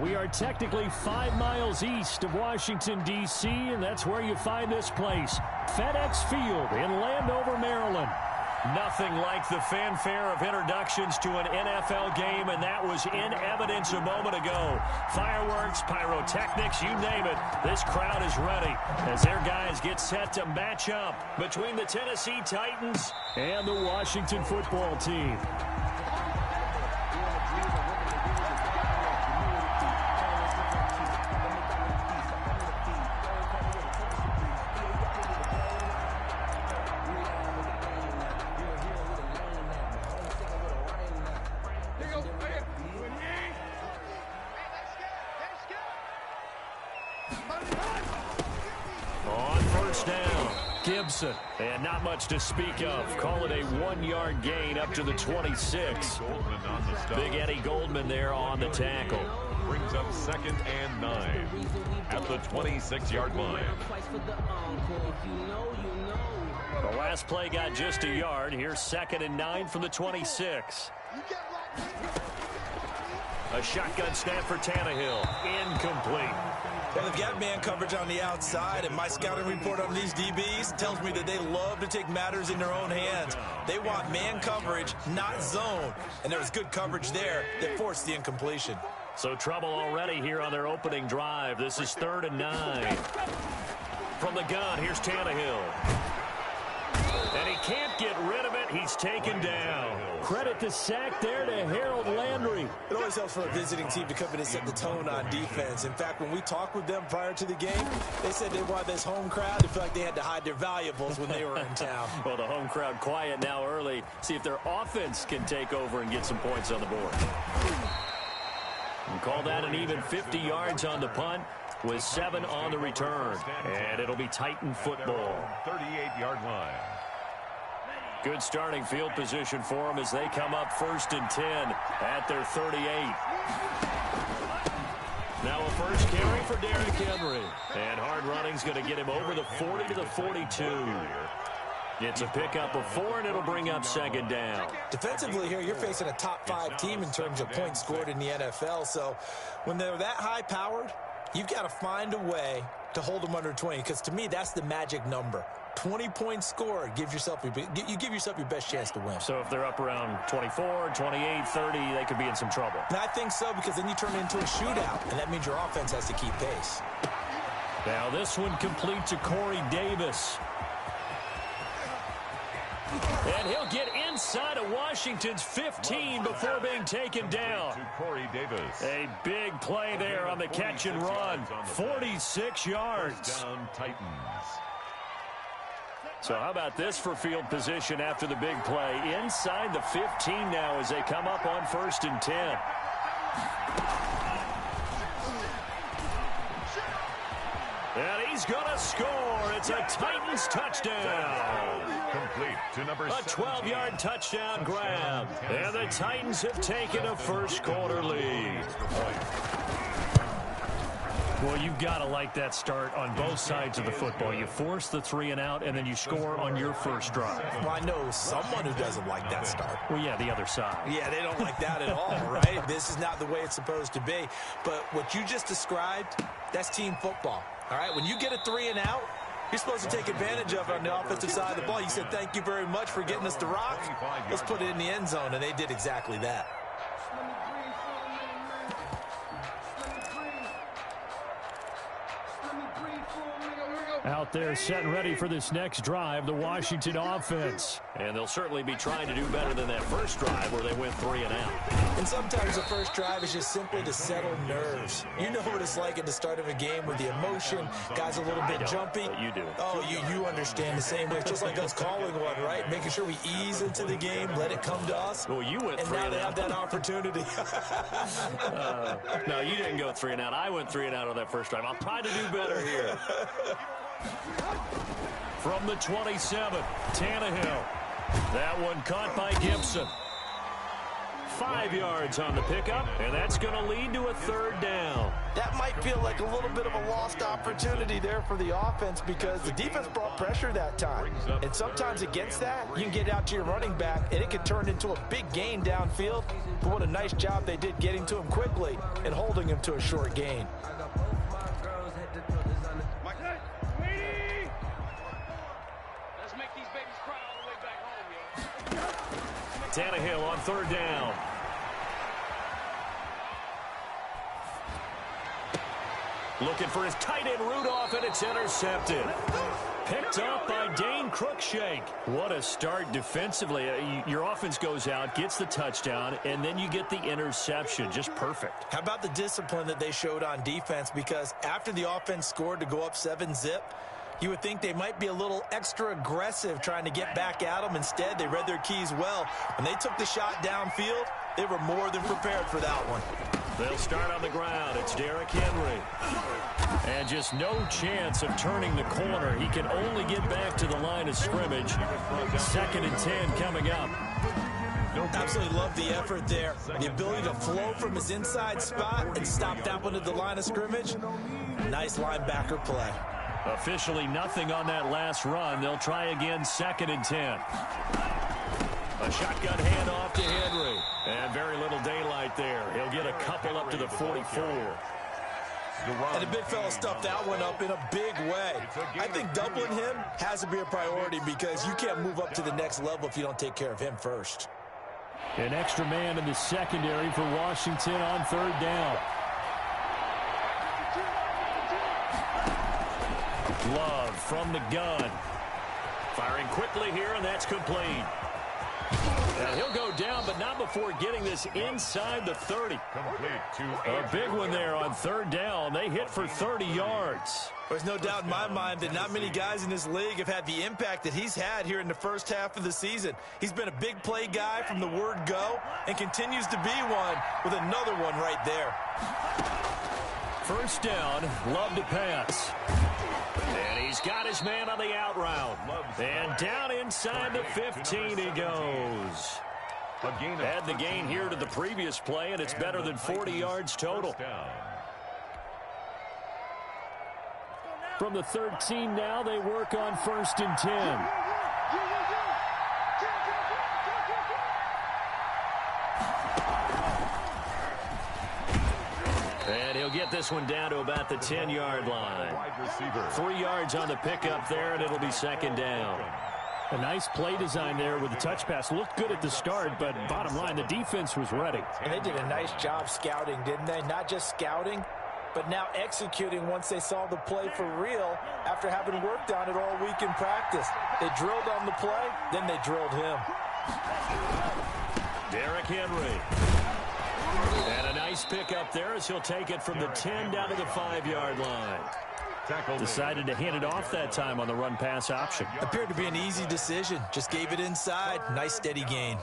We are technically 5 miles east of Washington, D.C., and that's where you find this place, FedEx Field in Landover, Maryland. Nothing like the fanfare of introductions to an NFL game, and that was in evidence a moment ago. Fireworks, pyrotechnics, you name it. This crowd is ready as their guys get set to match up between the Tennessee Titans and the Washington football team. Gibson, and not much to speak of. Call it a 1-yard gain up to the 26. Big Eddie Goldman there on the tackle. Brings up 2nd and 9 at the 26-yard line. The last play got just a yard. Here's 2nd and 9 from the 26. A shotgun snap for Tannehill. Incomplete. Well, they've got man coverage on the outside, and my scouting report on these DBs tells me that they love to take matters in their own hands. They want man coverage, not zone. And there was good coverage there that forced the incompletion. So trouble already here on their opening drive. This is 3rd and 9. From the gun, here's Tannehill. And he can't get rid of it. He's taken down. Credit the sack there to Harold Landry. It always helps for a visiting team to come in and set the tone on defense. In fact, when we talked with them prior to the game, they said they wanted this home crowd to feel like they had to hide their valuables when they were in town. Well, the home crowd quiet now early. See if their offense can take over and get some points on the board. And call that an even 50 yards on the punt with 7 on the return. And it'll be Titan football. 38-yard line. Good starting field position for them as they come up 1st and 10 at their 38. Now a first carry for Derrick Henry. And hard running's going to get him over the 40 to the 42. It's a pickup of 4, and it'll bring up 2nd down. Defensively here, you're facing a top 5 team in terms of points scored in the NFL. So when they're that high-powered, you've got to find a way to hold them under 20, because to me, that's the magic number. 20 points scored, you give yourself your best chance to win. So if they're up around 24, 28, 30, they could be in some trouble. And I think so, because then you turn it into a shootout, and that means your offense has to keep pace. Now this one complete to Corey Davis. And he'll get inside of Washington's 15 before being taken down. To Corey Davis. A big play there on the catch and run. 46 yards. Down Titans. So how about this for field position after the big play? Inside the 15 now as they come up on 1st and 10. And he's going to score. It's a Titans touchdown. Complete to number 17. A 12-yard touchdown grab. And the Titans have taken a first-quarter lead. Well, you've got to like that start on both sides of the football. You force the 3 and out, and then you score on your first drive. Well, I know someone who doesn't like that start. Well, yeah, the other side. Yeah, they don't like that at all, right? This is not the way it's supposed to be. But what you just described, that's team football, all right? When you get a 3 and out, you're supposed to take advantage of it on the offensive side of the ball. You said, thank you very much for getting us the rock. Let's put it in the end zone, and they did exactly that. Out there set and ready for this next drive, the Washington offense. And they'll certainly be trying to do better than that first drive where they went 3 and out. And sometimes the first drive is just simply to settle nerves. You know what it's like at the start of a game with the emotion, guys a little bit jumpy. But you do. Oh, you understand the same way. It's just like us calling one, right? Making sure we ease into the game, let it come to us. Well, you went 3 and out. And now they have that opportunity. No, you didn't go 3 and out. I went 3 and out on that first drive. I'll try to do better here. From the 27, Tannehill. That one caught by Gibson. 5 yards on the pickup, and that's going to lead to a third down. That might feel like a little bit of a lost opportunity there for the offense because the defense brought pressure that time. And sometimes against that, you can get out to your running back, and it can turn into a big gain downfield. But what a nice job they did getting to him quickly and holding him to a short gain. Tannehill on third down. Looking for his tight end Rudolph, and it's intercepted. Picked up by Dane Cruikshank. What a start defensively. Your offense goes out, gets the touchdown, and then you get the interception. Just perfect. How about the discipline that they showed on defense? Because after the offense scored to go up 7-zip, you would think they might be a little extra aggressive trying to get back at them. Instead, they read their keys well. When they took the shot downfield, they were more than prepared for that one. They'll start on the ground. It's Derrick Henry. And just no chance of turning the corner. He can only get back to the line of scrimmage. 2nd and 10 coming up. Absolutely love the effort there. The ability to flow from his inside spot and stop that one at the line of scrimmage. Nice linebacker play. Officially nothing on that last run. They'll try again 2nd and 10. A shotgun handoff to Henry. And very little daylight there. He'll get a couple up to the 44. And the big fella stuffed that one up in a big way. I think doubling him has to be a priority because you can't move up to the next level if you don't take care of him first. An extra man in the secondary for Washington on third down. Love from the gun. Firing quickly here, and that's complete. And he'll go down, but not before getting this inside the 30. A big one there on third down. They hit for 30 yards. There's no doubt in my mind that not many guys in this league have had the impact that he's had here in the first half of the season. He's been a big play guy from the word go and continues to be one with another one right there. First down, Love to pass. And he's got his man on the out route. And down inside the 15 he goes. Add the gain here to the previous play, and it's better than 40 yards total. From the 13 now, they work on 1st and 10. And he'll get this one down to about the 10-yard line. 3 yards on the pickup there, and it'll be 2nd down. A nice play design there with the touch pass. Looked good at the start, but bottom line, the defense was ready. And they did a nice job scouting, didn't they? Not just scouting, but now executing once they saw the play for real after having worked on it all week in practice. They drilled on the play, then they drilled him. Derrick Henry. And a nice pick up there as he'll take it from the 10 down to the 5-yard line. Decided to hand it off that time on the run-pass option. Appeared to be an easy decision. Just gave it inside. Nice steady gain.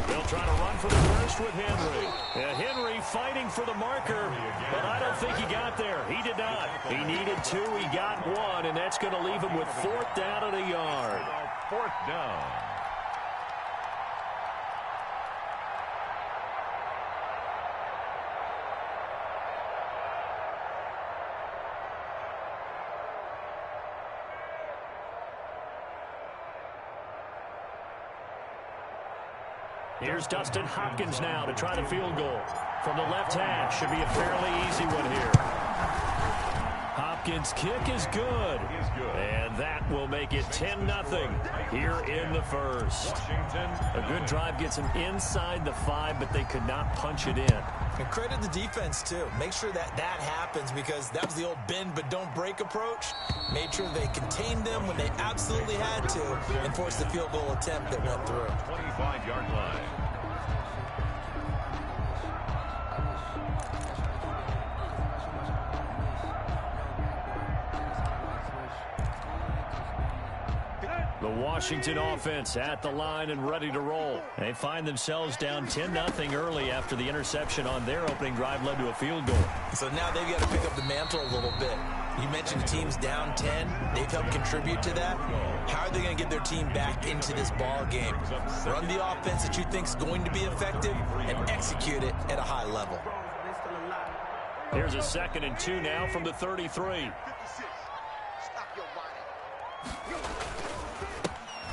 They'll try to run for the first with Henry. Henry fighting for the marker, but I don't think he got there. He did not. He needed 2. He got 1, and that's going to leave him with 4th down and a yard. 4th down. Here's Dustin Hopkins now to try the field goal. From the left hash, should be a fairly easy one here. Hopkins' kick is good. And that will make it 10-0 here in the first. A good drive gets him inside the 5, but they could not punch it in. And credit the defense, too. Make sure that happens because that was the old bend but don't break approach. Made sure they contained them when they absolutely had to and forced the field goal attempt that went through. 25-yard line. The Washington offense at the line and ready to roll. They find themselves down 10-0 early after the interception on their opening drive led to a field goal. So now they've got to pick up the mantle a little bit. You mentioned the team's down 10. They've helped contribute to that. How are they going to get their team back into this ball game? Run the offense that you think is going to be effective and execute it at a high level. Here's a 2nd and 2 now from the 33.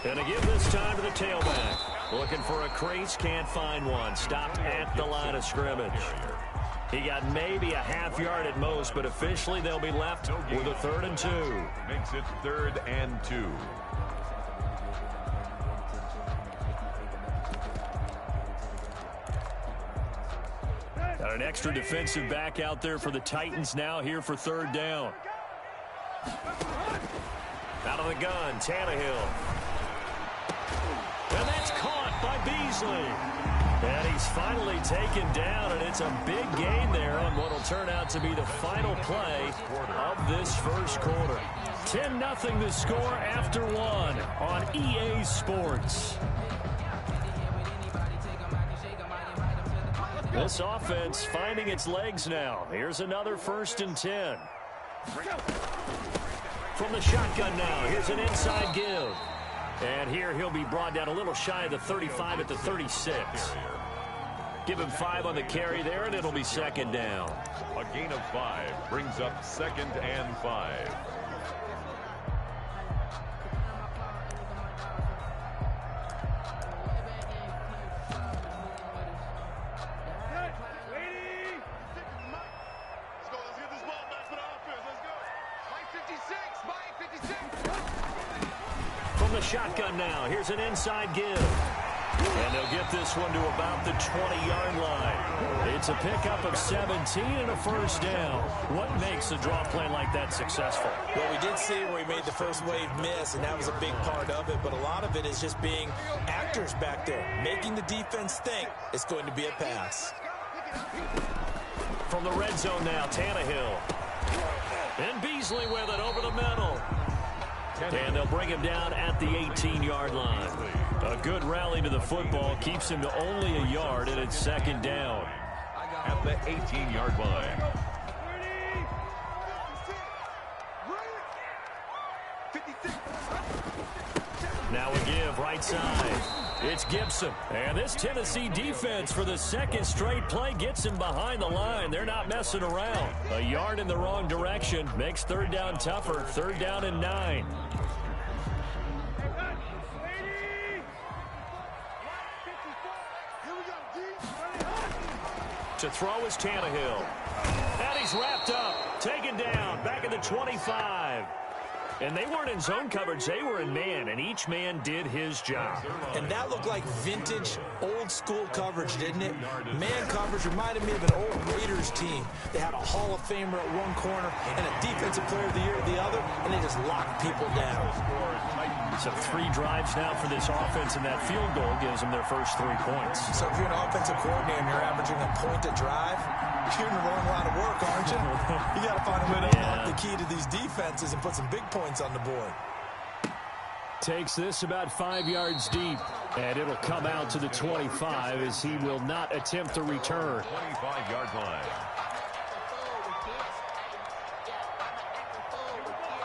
And to give this time to the tailback. Looking for a crease, can't find one. Stopped at the line of scrimmage. He got maybe a half yard at most, but officially they'll be left with a 3rd and 2. Makes it 3rd and 2. Got an extra defensive back out there for the Titans now here for 3rd down. Out of the gun, Tannehill. And that's caught by Beasley. And he's finally taken down, and it's a big gain there on what will turn out to be the final play of this first quarter. 10-0 the score after 1 on EA Sports. This offense finding its legs now. Here's another 1st and 10. From the shotgun now, here's an inside give. And here he'll be brought down a little shy of the 35 at the 36. Give him 5 on the carry there, and it'll be 2nd down. A gain of 5 brings up 2nd and 5. Shotgun now. Here's an inside give. And they'll get this one to about the 20-yard line. It's a pickup of 17 and a 1st down. What makes a draw play like that successful? Well, we did see where he made the first wave miss, and that was a big part of it. But a lot of it is just being actors back there, making the defense think it's going to be a pass. From the red zone now, Tannehill. And Beasley with it over the middle. And they'll bring him down at the 18-yard line. A good rally to the football keeps him to only a yard, and it's 2nd down. At the 18-yard line. Now a give right side. It's Gibson. And this Tennessee defense for the 2nd straight play gets him behind the line. They're not messing around. A yard in the wrong direction makes 3rd down tougher. 3rd down and 9. To throw is Tannehill. And he's wrapped up. Taken down. Back at the 25. And they weren't in zone coverage. They were in man, and each man did his job. And that looked like vintage, old-school coverage, didn't it? Man coverage reminded me of an old Raiders team. They had a Hall of Famer at one corner and a Defensive Player of the Year at the other, and they just locked people down. So 3 drives now for this offense, and that field goal gives them their first 3 points. So if you're an offensive coordinator and you're averaging a point a drive, you're in the wrong line of work, aren't you? You got to find a way to unlock the key to these defenses and put some big points on the board. Takes this about 5 yards deep, and it'll come out to the 25 as he will not attempt to return. 25-yard line.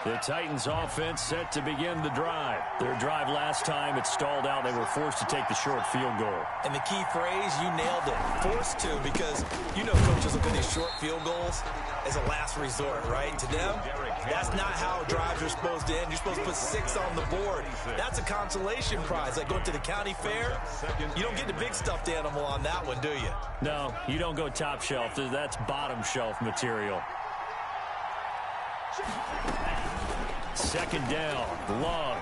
The Titans offense set to begin the drive. Their drive last time, it stalled out. They were forced to take the short field goal. And the key phrase, you nailed it. Forced to, because you know coaches look at these short field goals as a last resort, right? To them, that's not how drives are supposed to end. You're supposed to put 6 on the board. That's a consolation prize. Like going to the county fair, you don't get the big stuffed animal on that one, do you? No, you don't go top shelf. That's bottom shelf material. 2nd down, Love.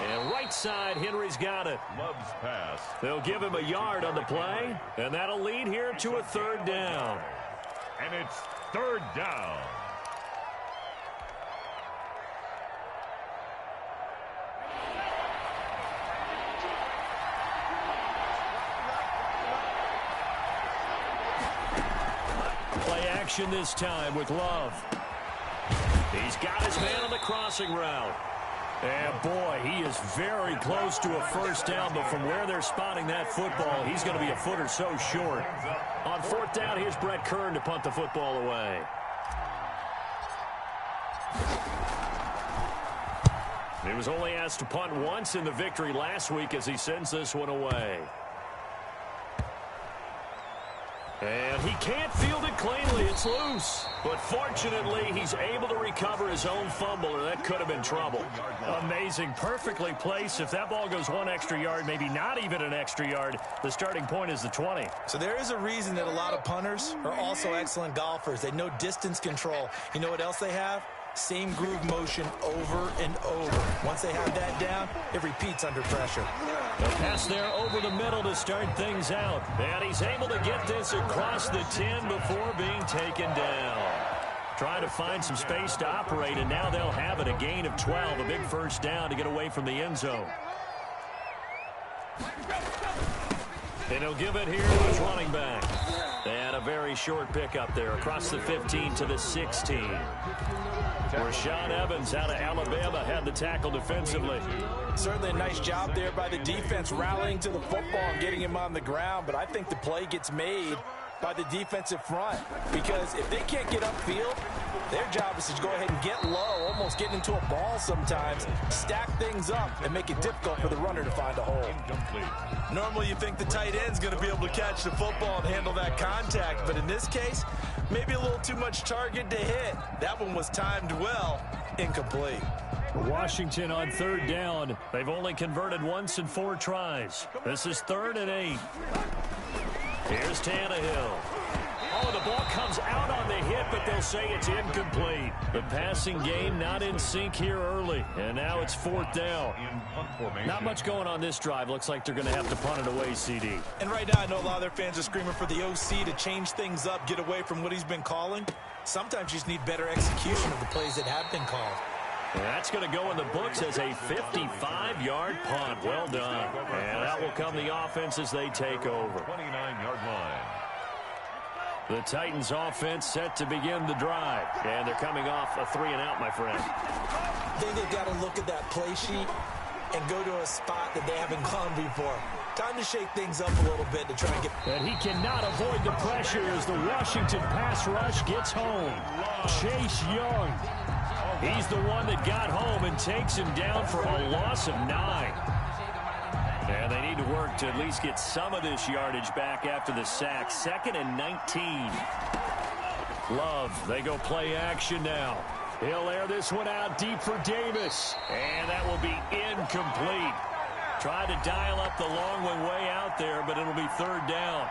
And right side, Henry's got it. Love's pass. They'll give him a yard on the play, and that'll lead here to a 3rd down. And it's 3rd down. Play action this time with Love. He's got his man on the crossing route. And boy, he is very close to a first down, but from where they're spotting that football, he's going to be a foot or so short. On fourth down, here's Brett Kern to punt the football away. He was only asked to punt once in the victory last week as he sends this one away. And he can't field it cleanly. It's loose. But fortunately, he's able to recover his own fumble, or that could have been trouble. Amazing. Perfectly placed. If that ball goes one extra yard, maybe not even an extra yard, the starting point is the 20. So there is a reason that a lot of punters are also excellent golfers. They know distance control. You know what else they have? Same groove motion over and over. Once they have that down, it repeats under pressure. The pass there over the middle to start things out. And he's able to get this across the 10 before being taken down. Trying to find some space to operate, and now they'll have it. A gain of 12, a big first down to get away from the end zone. And he'll give it here to his running back. And a very short pickup there across the 15 to the 16. Rashaan Evans out of Alabama had the tackle defensively. Certainly a nice job there by the defense rallying to the football and getting him on the ground, but I think the play gets made by the defensive front, because if they can't get upfield, their job is to go ahead and get low, almost get into a ball sometimes, stack things up, and make it difficult for the runner to find a hole. Normally you think the tight end's going to be able to catch the football and handle that contact, but in this case, maybe a little too much target to hit. That one was timed well, incomplete. Washington on third down. They've only converted once in 4 tries. This is 3rd and 8. Here's Tannehill. Oh, the ball comes out on the hit, but they'll say it's incomplete. The passing game not in sync here early, and now it's 4th down. Not much going on this drive. Looks like they're going to have to punt it away, CD. And right now, I know a lot of their fans are screaming for the OC to change things up, get away from what he's been calling. Sometimes you just need better execution of the plays that have been called. That's going to go in the books as a 55-yard punt. Well done. And that will come the offense as they take over. 29-yard line. The Titans offense set to begin the drive. And they're coming off a 3-and-out, my friend. I think they've got to look at that play sheet and go to a spot that they haven't gone before. Time to shake things up a little bit to try and get... And he cannot avoid the pressure as the Washington pass rush gets home. Chase Young. He's the one that got home and takes him down for a loss of 9. And they need to work to at least get some of this yardage back after the sack. 2nd and 19. Love, they go play action now. He'll air this one out deep for Davis. And that will be incomplete. Tried to dial up the long one way out there, but it'll be 3rd down.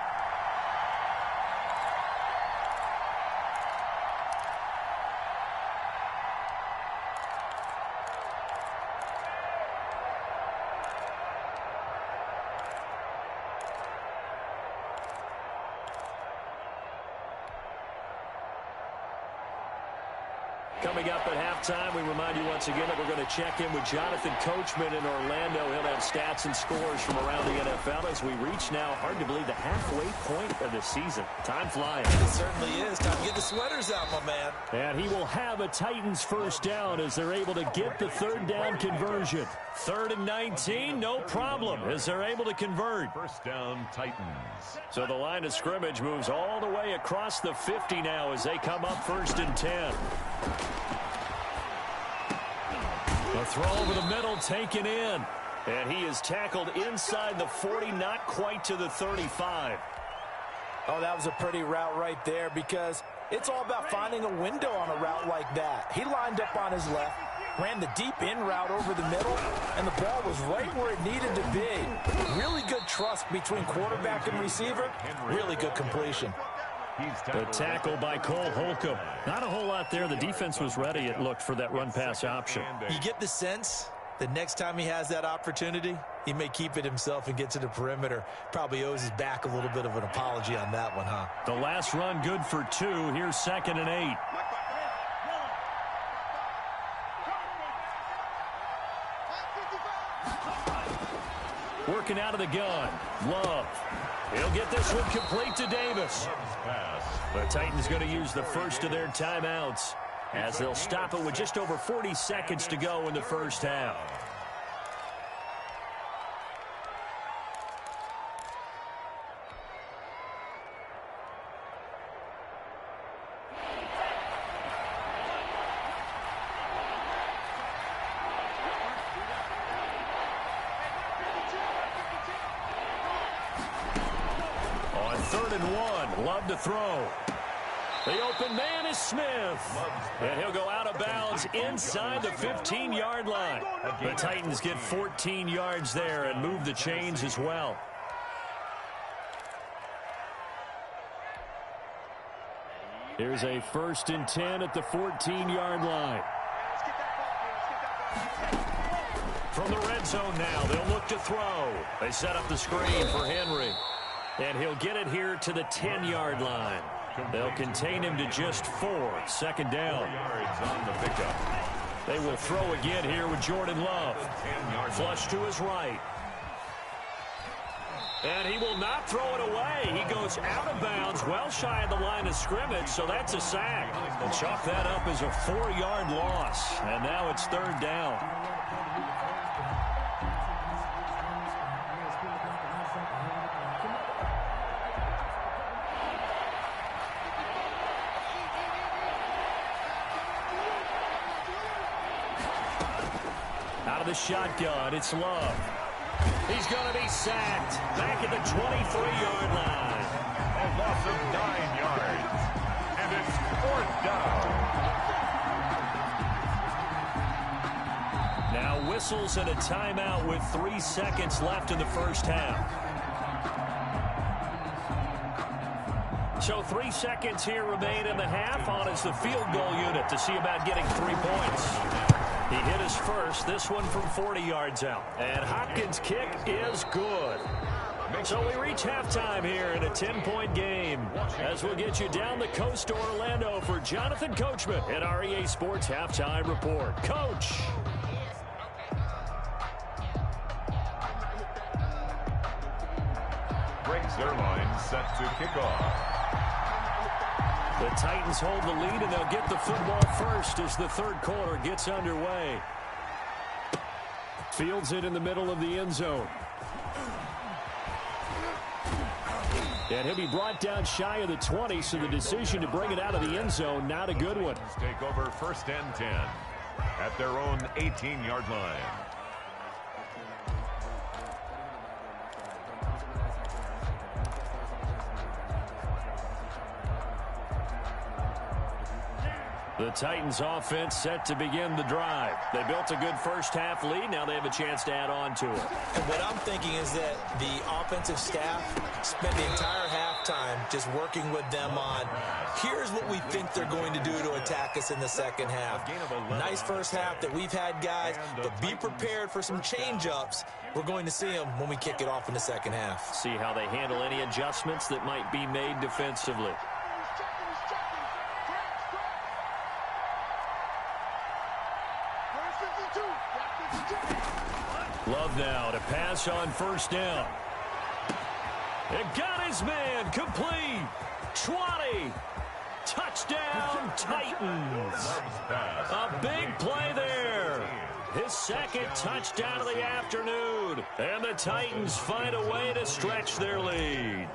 Coming up at halftime, we remind you once again that we're going to check in with Jonathan Coachman in Orlando. He'll have stats and scores from around the NFL as we reach now, hard to believe, the halfway point of the season. Time flying. It certainly is. Time to get the sweaters out, my man. And he will have a Titans first down as they're able to get the 3rd down conversion. 3rd and 19, no problem, as they're able to convert. First down, Titans. So the line of scrimmage moves all the way across the 50 now as they come up 1st and 10. A throw over the middle taken in. And he is tackled inside the 40, not quite to the 35. Oh, that was a pretty route right there, because it's all about finding a window on a route like that. He lined up on his left, ran the deep in route over the middle, and the ball was right where it needed to be. Really good trust between quarterback and receiver. Really good completion. The tackle by Cole Holcomb. Not a whole lot there. The defense was ready, it looked, for that run-pass option. You get the sense that next time he has that opportunity, he may keep it himself and get to the perimeter. Probably owes his back a little bit of an apology on that one, huh? The last run good for 2. Here's 2nd and 8. Working out of the gun. Love. He'll get this one complete to Davis. The Titans going to use the first of their timeouts. as they'll stop it with just over 40 seconds to go in the first half. On 3rd and 1, Love to throw. The open man is Smith. And he'll go out of bounds inside the 15-yard line. The Titans get 14 yards there and move the chains as well. Here's a 1st and 10 at the 14-yard line. From the red zone now, they'll look to throw. They set up the screen for Henry. And he'll get it here to the 10-yard line. They'll contain him to just 4. 2nd down. On the pickup. They will throw again here with Jordan Love. Flush to his right. And he will not throw it away. He goes out of bounds, well shy of the line of scrimmage, so that's a sack. They'll chalk that up as a 4-yard loss. And now it's 3rd down. Out of the shotgun, it's Love. He's going to be sacked back at the 23-yard line. A loss of 9 yards. And it's 4th down. Now whistles and a timeout with 3 seconds left in the first half. So 3 seconds here remain in the half. On is the field goal unit to see about getting 3 points. He hit his first, this one from 40 yards out. And Hopkins' kick is good. So we reach halftime here in a 10-point game as we'll get you down the coast to Orlando for Jonathan Coachman at our EA Sports Halftime Report. Coach. Breaks their line set to kick off. The Titans hold the lead, and they'll get the football first as the 3rd quarter gets underway. Fields it in the middle of the end zone. And he'll be brought down shy of the 20, so the decision to bring it out of the end zone, not a good one. Take over 1st and 10 at their own 18-yard line. The Titans offense set to begin the drive. They built a good first half lead. Now they have a chance to add on to it. And what I'm thinking is that the offensive staff spent the entire halftime just working with them on, here's what we think they're going to do to attack us in the second half. Nice first half that we've had, guys, but be prepared for some change-ups. We're going to see them when we kick it off in the second half. See how they handle any adjustments that might be made defensively. Love now to pass on 1st down. It got his man complete. 20. Touchdown, Titans. A big play there. His 2nd touchdown of the afternoon. And the Titans find a way to stretch their lead.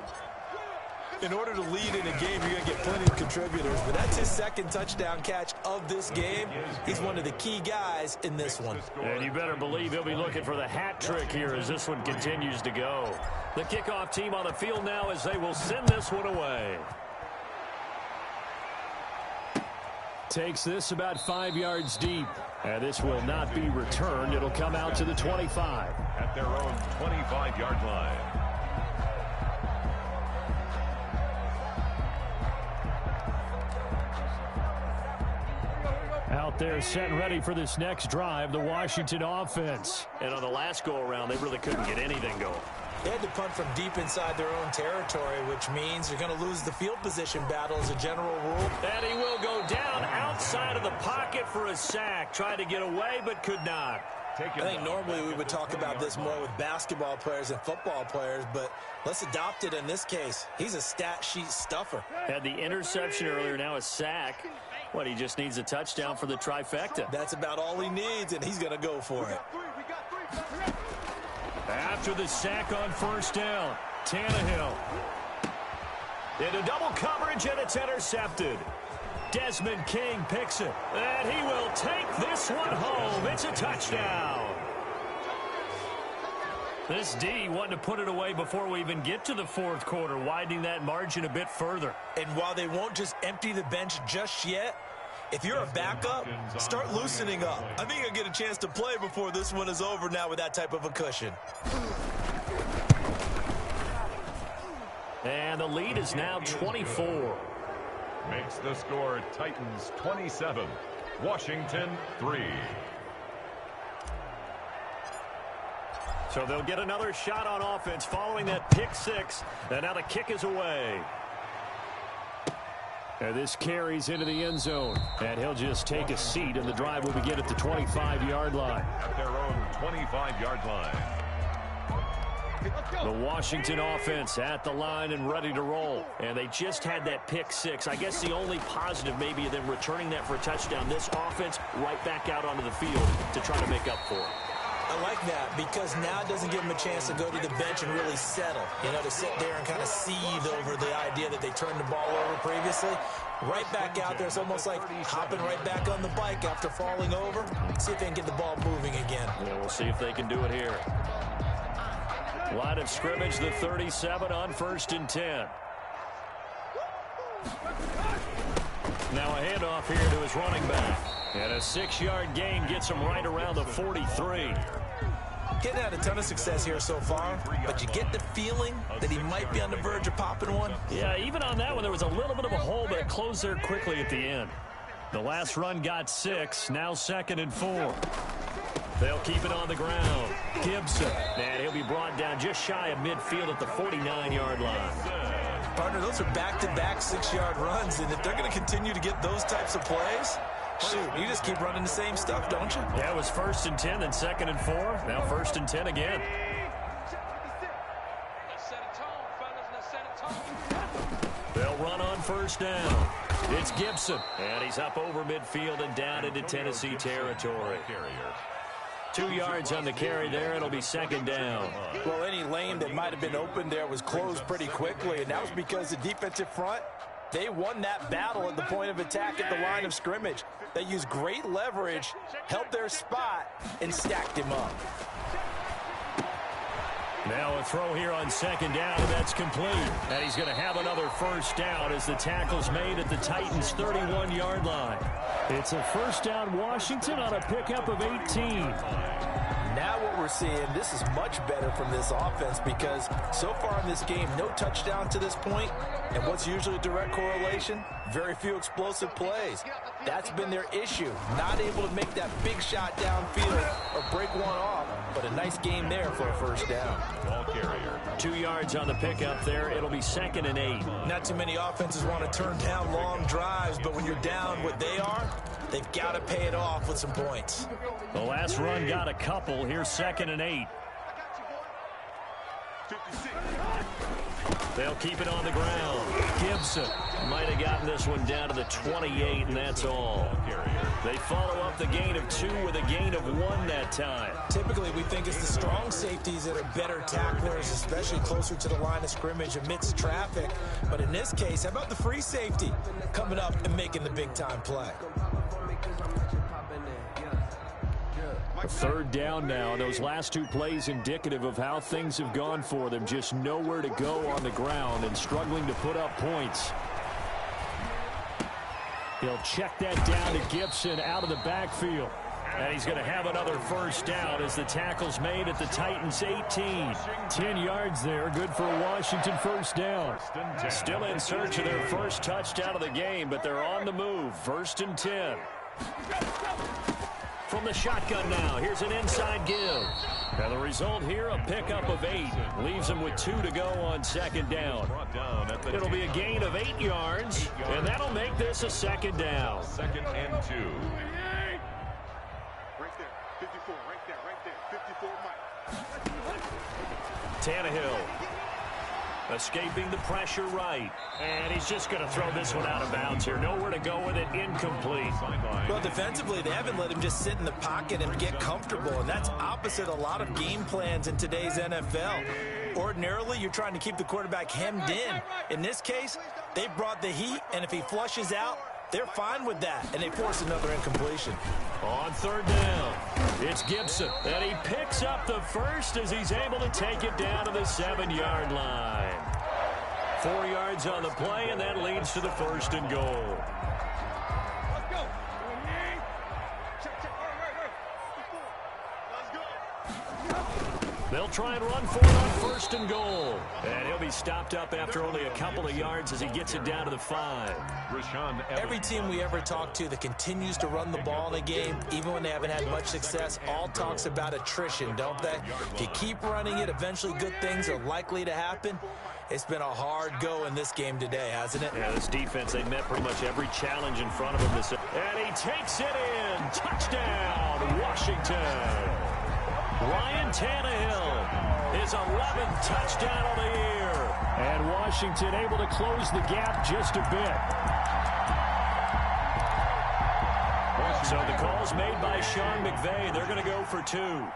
In order to lead in a game, you're going to get plenty of contributors, but that's his 2nd touchdown catch of this game. He's one of the key guys in this one. And you better believe he'll be looking for the hat trick here as this one continues to go. The kickoff team on the field now as they will send this one away. Takes this about 5 yards deep. And this will not be returned. It'll come out to the 25. At their own 25-yard line. Out there set and ready for this next drive, the Washington offense. And on the last go-around, they really couldn't get anything going. They had to punt from deep inside their own territory, which means they're going to lose the field position battle as a general rule. And he will go down outside of the pocket for a sack. Tried to get away, but could not. I think normally we would talk about this more with basketball players and football players, but let's adopt it in this case. He's a stat sheet stuffer. Had the interception earlier, now a sack. What, he just needs a touchdown for the trifecta. That's about all he needs, and he's going to go for it. After the sack on first down, Tannehill. Into double coverage, and it's intercepted. Desmond King picks it, and he will take this one home. It's a touchdown. This D wanted to put it away before we even get to the fourth quarter, widening that margin a bit further. And while they won't just empty the bench just yet, if you're a backup, start loosening up. I think you'll get a chance to play before this one is over now with that type of a cushion. And the lead is now 24. Makes the score Titans 27, Washington 3. So they'll get another shot on offense following that pick six. And now the kick is away. And this carries into the end zone. And he'll just take a seat, and the drive will begin at the 25-yard line. At their own 25-yard line. The Washington offense at the line and ready to roll. And they just had that pick six. I guess the only positive maybe of them returning that for a touchdown. This offense right back out onto the field to try to make up for it. I like that because now it doesn't give them a chance to go to the bench and really settle. You know, to sit there and kind of seethe over the idea that they turned the ball over previously. Right back out there. It's almost like hopping right back on the bike after falling over. See if they can get the ball moving again. Yeah, we'll see if they can do it here. Line of scrimmage, the 37 on 1st and 10. Now a handoff here to his running back. And a 6-yard gain gets him right around the 43. Getting had a ton of success here so far, but you get the feeling that he might be on the verge of popping one. Yeah, even on that one, there was a little bit of a hole, but it closed there quickly at the end. The last run got 6, now 2nd and 4. They'll keep it on the ground. Gibson, and he'll be brought down just shy of midfield at the 49-yard line. Partner, those are back-to-back 6-yard runs, and if they're going to continue to get those types of plays, shoot, you just keep running the same stuff, don't you? Yeah, it was 1st and 10, then 2nd and 4, now 1st and 10 again. They'll run on 1st down. It's Gibson, and he's up over midfield and down into Tennessee territory. 2 yards on the carry there. It'll be 2nd down. Well, any lane that might have been open there was closed pretty quickly, and that was because the defensive front, they won that battle at the point of attack at the line of scrimmage. They used great leverage, held their spot, and stacked him up. Now a throw here on 2nd down, and that's complete. And he's going to have another 1st down as the tackle's made at the Titans' 31-yard line. It's a 1st down Washington on a pickup of 18. Now what we're seeing, this is much better from this offense because so far in this game, no touchdown to this point. And what's usually a direct correlation? Very few explosive plays. That's been their issue. Not able to make that big shot downfield or break one off. But a nice game there for a 1st down. Ball carrier. 2 yards on the pickup there. It'll be 2nd and 8. Not too many offenses want to turn down long drives, but when you're down what they are, they've got to pay it off with some points. The last run got a couple. Here's 2nd and 8. They'll keep it on the ground. Gibson might have gotten this one down to the 28, and that's all. They follow up the gain of 2 with a gain of 1 that time. Typically, we think it's the strong safeties that are better tacklers, especially closer to the line of scrimmage amidst traffic. But in this case, how about the free safety coming up and making the big-time play? A 3rd down now. Those last 2 plays indicative of how things have gone for them. Just nowhere to go on the ground and struggling to put up points. He'll check that down to Gibson out of the backfield. And he's going to have another 1st down as the tackle's made at the Titans' 18. 10 yards there. Good for a Washington 1st down. Still in search of their 1st touchdown of the game, but they're on the move. 1st and 10. From the shotgun now, here's an inside give. And the result here, a pickup of 8. Leaves him with 2 to go on 2nd down. It'll be a gain of 8 yards, and that'll make this a 2nd down. 2nd and 2. Right there, 54, right there, 54, Mike. Tannehill. Escaping the pressure right. And he's just going to throw this one out of bounds here. Nowhere to go with it. Incomplete. Well, defensively, they haven't let him just sit in the pocket and get comfortable, and that's opposite a lot of game plans in today's NFL. Ordinarily, you're trying to keep the quarterback hemmed in. In this case, they brought the heat, and if he flushes out, they're fine with that, and they force another incompletion. On third down, it's Gibson, and he picks up the first as he's able to take it down to the 7-yard line. 4 yards on the play, and that leads to the first and goal. They'll try and run for it on first and goal. And he'll be stopped up after only a couple of yards as he gets it down to the 5. Every team we ever talk to that continues to run the ball in a game, even when they haven't had much success, all talks about attrition, don't they? If you keep running it, eventually good things are likely to happen. It's been a hard go in this game today, hasn't it? Yeah, this defense, they met pretty much every challenge in front of him. And he takes it in. Touchdown, Washington. Ryan Tannehill, his 11th touchdown of the year. And Washington able to close the gap just a bit. So the call's made by Sean McVay. They're going to go for 2.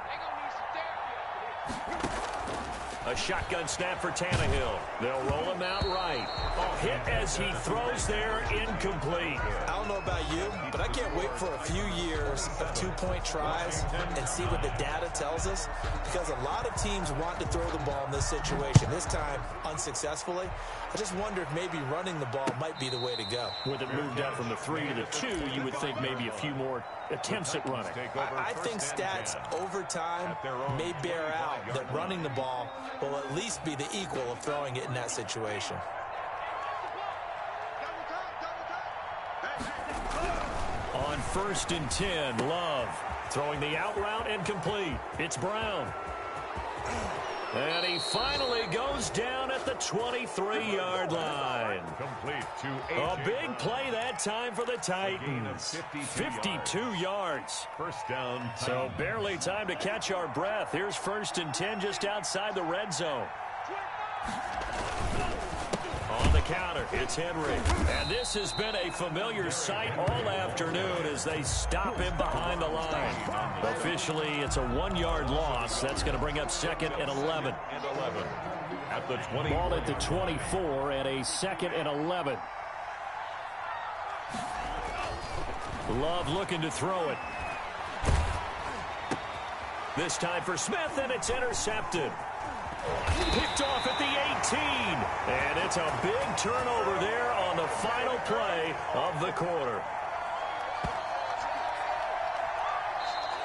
A shotgun snap for Tannehill. They'll roll him out right. A hit as he throws there, incomplete. I don't know about you, but I can't wait for a few years of 2-point tries and see what the data tells us, because a lot of teams want to throw the ball in this situation. This time, unsuccessfully. I just wonder if maybe running the ball might be the way to go. With it moved up from the 3 to the 2, you would think maybe a few more attempts at running. I think stats over time may bear out that running the ball will at least be the equal of throwing it in that situation. On first and 10, Love throwing the out route and complete. It's Brown. And he finally goes down at the 23-yard line. Complete to A big play that time for the Titans. 52 yards. First down. So barely time to catch our breath. Here's first and 10 just outside the red zone. On the counter, it's Henry. And this has been a familiar sight all afternoon as they stop him behind the line. Officially, it's a 1-yard loss. That's going to bring up second and 11. At the 20. Ball at the 24 and a second and 11. Love looking to throw it. This time for Smith, and it's intercepted. Picked off at the 18. And it's a big turnover there on the final play of the quarter.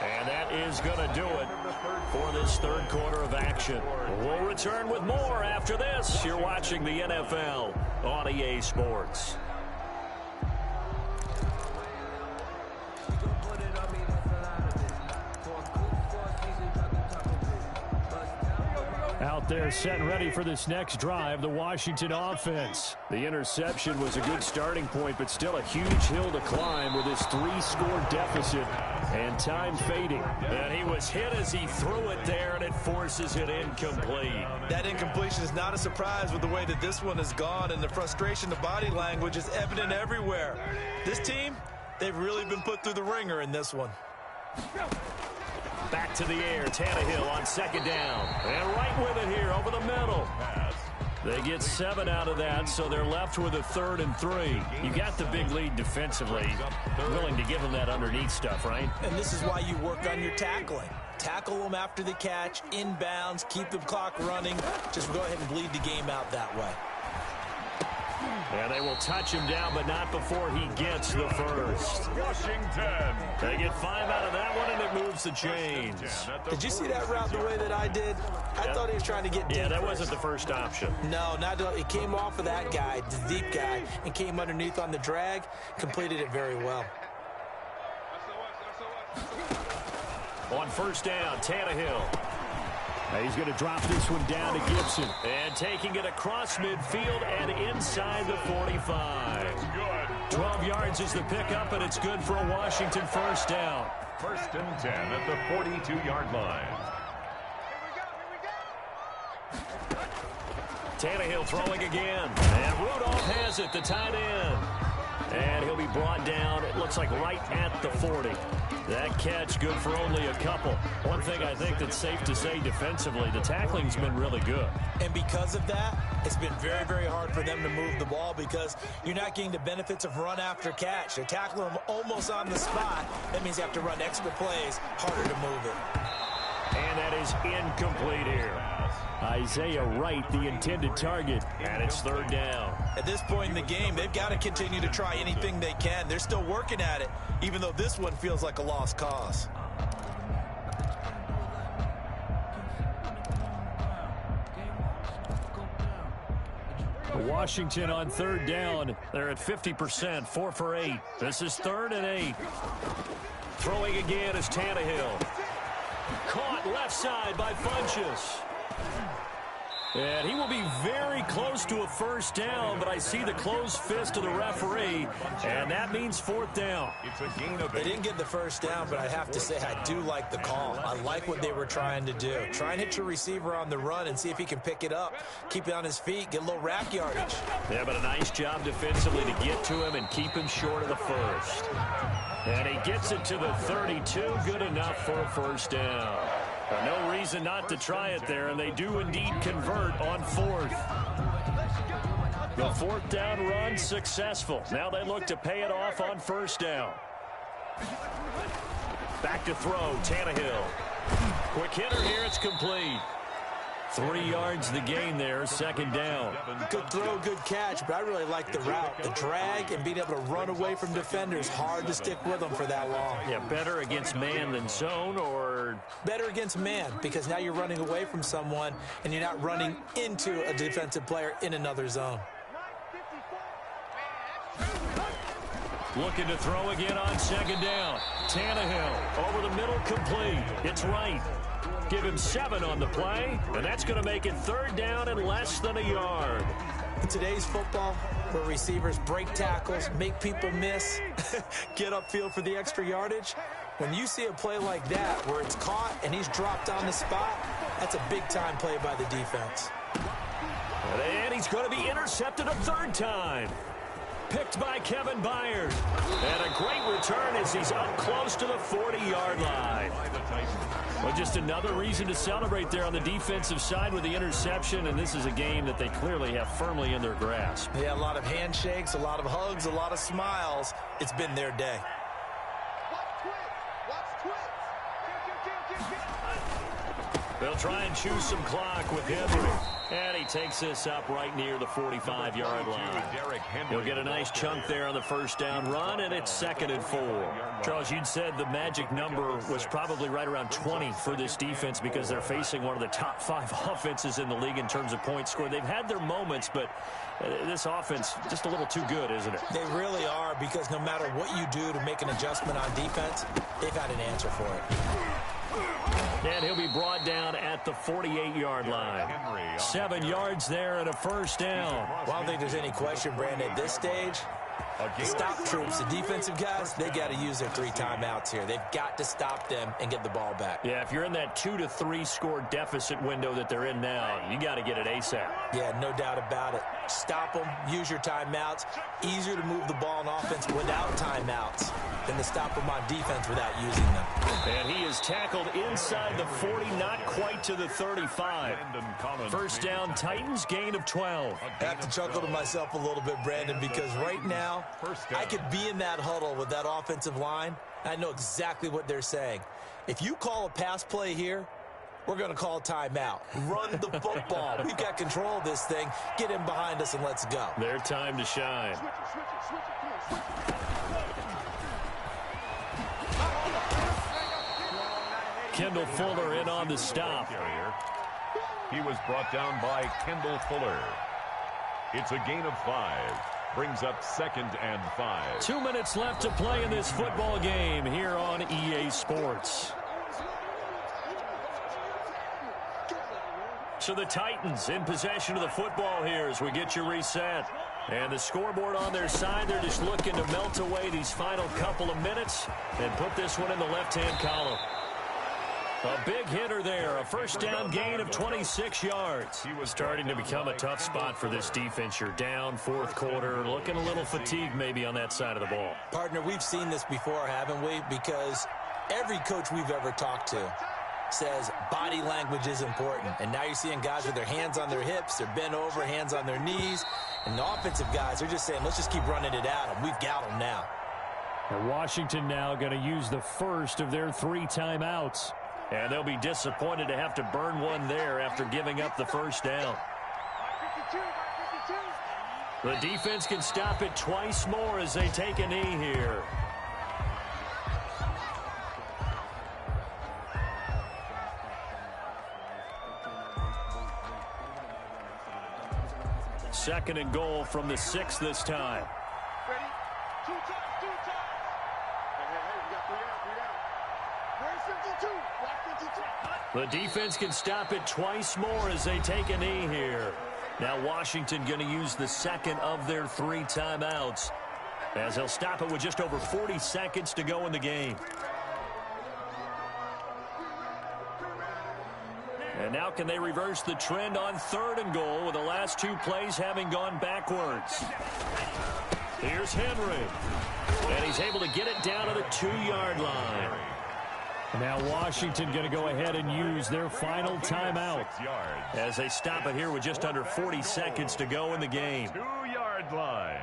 And that is going to do it for this third quarter of action. We'll return with more after this. You're watching the NFL on EA Sports. Out there set and ready for this next drive, the Washington offense. The interception was a good starting point, but still a huge hill to climb with his 3-score deficit and time fading. And he was hit as he threw it there, and it forces it incomplete. That incompletion is not a surprise with the way that this one has gone, and the frustration, the body language is evident everywhere. This team, they've really been put through the ringer in this one. Back to the air, Tannehill on second down. And right with it here over the middle. They get 7 out of that, so they're left with a 3rd and 3. You got the big lead defensively. Willing to give them that underneath stuff, right? And this is why you work on your tackling. Tackle them after the catch, inbounds, keep the clock running. Just go ahead and bleed the game out that way. And they will touch him down, but not before he gets the first. Washington. They get 5 out of that one, and it moves the chains. Did you see that route the way that I did? I thought he was trying to get deep. Yeah, that wasn't the first option. No, not it came off of that guy, the deep guy, and came underneath on the drag. Completed it very well. On first down, Tannehill. He's going to drop this one down to Gibson. And taking it across midfield and inside the 45. 12 yards is the pickup, and it's good for a Washington first down. First and 10 at the 42-yard line. Tannehill throwing again. And Rudolph has it, the tight end. And he'll be brought down, it looks like right at the 40. That catch good for only a couple. One thing I think that's safe to say defensively, the tackling's been really good. And because of that, it's been very, very hard for them to move the ball because you're not getting the benefits of run after catch. They're tackling them almost on the spot. That means you have to run extra plays, harder to move it. And that is incomplete here. Isaiah Wright, the intended target, and it's third down. At this point in the game, they've got to continue to try anything they can. They're still working at it, even though this one feels like a lost cause. Washington on third down. They're at 50%, 4 for 8. This is 3rd and 8. Throwing again is Tannehill. Caught left side by Funchess. And he will be very close to a first down, but I see the closed fist of the referee, and that means 4th down. It's a gain of 8. They didn't get the first down, but I have to say I do like the call. I like what they were trying to do. Try and hit your receiver on the run and see if he can pick it up, keep it on his feet, get a little rack yardage. Yeah, but a nice job defensively to get to him and keep him short of the first. And he gets it to the 32, good enough for a first down. No reason not to try it there, and they do indeed convert on 4th. The 4th down run successful. Now they look to pay it off on first down. Back to throw, Tannehill. Quick hitter here, it's complete. 3 yards the gain there, 2nd down. Good throw, good catch, but I really like the route. The drag and being able to run away from defenders, hard to stick with them for that long. Yeah, better against man than zone, or? Better against man, because now you're running away from someone and you're not running into a defensive player in another zone. Looking to throw again on 2nd down. Tannehill over the middle, complete. It's right. Give him 7 on the play, and that's going to make it 3rd down and less than a yard. In today's football, where receivers break tackles, make people miss, get upfield for the extra yardage, when you see a play like that where it's caught and he's dropped on the spot, that's a big-time play by the defense. And he's going to be intercepted a 3rd time. Picked by Kevin Byard. And a great return as he's up close to the 40-yard line. Well, just another reason to celebrate there on the defensive side with the interception, and this is a game that they clearly have firmly in their grasp. Yeah, a lot of handshakes, a lot of hugs, a lot of smiles. It's been their day. They'll try and choose some clock with Henry. And he takes this up right near the 45-yard line. He'll get a nice chunk there on the first down run, and it's 2nd and 4. Charles, you'd said the magic number was probably right around 20 for this defense because they're facing one of the top 5 offenses in the league in terms of points scored. They've had their moments, but this offense just a little too good, isn't it? They really are, because no matter what you do to make an adjustment on defense, they've had an answer for it. And he'll be brought down at the 48-yard line. 7 yards there and a first down. Well, I don't think there's any question, Brandon, at this stage, the stop troops, the defensive guys, they got to use their 3 timeouts here. They've got to stop them and get the ball back. Yeah, if you're in that 2 to 3 score deficit window that they're in now, you got to get it ASAP. Yeah, no doubt about it. Stop them, use your timeouts. Easier to move the ball on offense without timeouts than to stop them on defense without using them. And he is tackled inside the 40, not quite to the 35. First down, Titans, gain of 12. I have to chuckle to myself a little bit, Brandon, because right now, I could be in that huddle with that offensive line, and I know exactly what they're saying. If you call a pass play here, we're going to call timeout. Run the football. We've got control of this thing. Get in behind us and let's go. Their time to shine. Kendall Fuller in on the stop. He was brought down by Kendall Fuller. It's a gain of 5. Brings up 2nd and 5. 2 minutes left to play in this football game here on EA Sports. So the Titans in possession of the football here as we get you reset. And the scoreboard on their side, they're just looking to melt away these final couple of minutes and put this one in the left-hand column. A big hitter there, a first down gain of 26 yards. He was starting to become a tough spot for this defense. You're down fourth quarter, looking a little fatigued maybe on that side of the ball. Partner, we've seen this before, haven't we? Because every coach we've ever talked to says body language is important. And now you're seeing guys with their hands on their hips, they're bent over, hands on their knees. And the offensive guys are just saying, let's just keep running it at them. We've got them now. And Washington now going to use the first of their 3 timeouts. And they'll be disappointed to have to burn one there after giving up the first down. The defense can stop it twice more as they take a knee here. Second and goal from the 6 this time. Ready? 2 times. Hey, we got 3 out. Where's 52? Black 52. The defense can stop it twice more as they take a knee here. Now Washington going to use the second of their 3 timeouts as they'll stop it with just over 40 seconds to go in the game. And now can they reverse the trend on 3rd and goal with the last 2 plays having gone backwards. Here's Henry. And he's able to get it down to the 2-yard line. Now Washington going to go ahead and use their final timeout as they stop it here with just under 40 seconds to go in the game. 2-yard line.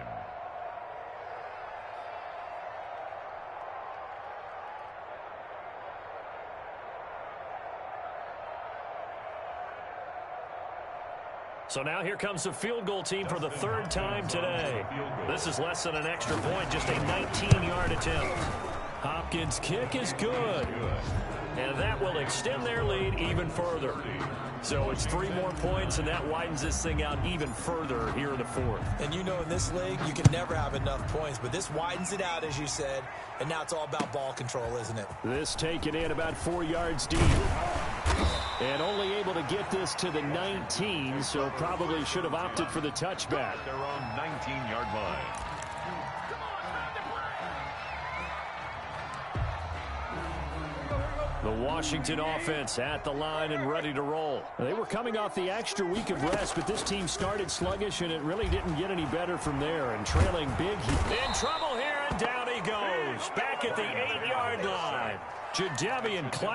So now here comes the field goal team for the 3rd time today. This is less than an extra point, just a 19-yard attempt. Hopkins' kick is good. And that will extend their lead even further. So it's 3 more points, and that widens this thing out even further here in the 4th. And you know in this league, you can never have enough points. But this widens it out, as you said. And now it's all about ball control, isn't it? This taken in about 4 yards deep. And only able to get this to the 19, so probably should have opted for the touchback. Their own 19-yard line. The Washington offense at the line and ready to roll. They were coming off the extra week of rest, but this team started sluggish, and it really didn't get any better from there. And trailing big. In trouble here, and down he goes. Back at the 8-yard line. Jadeveon Clowney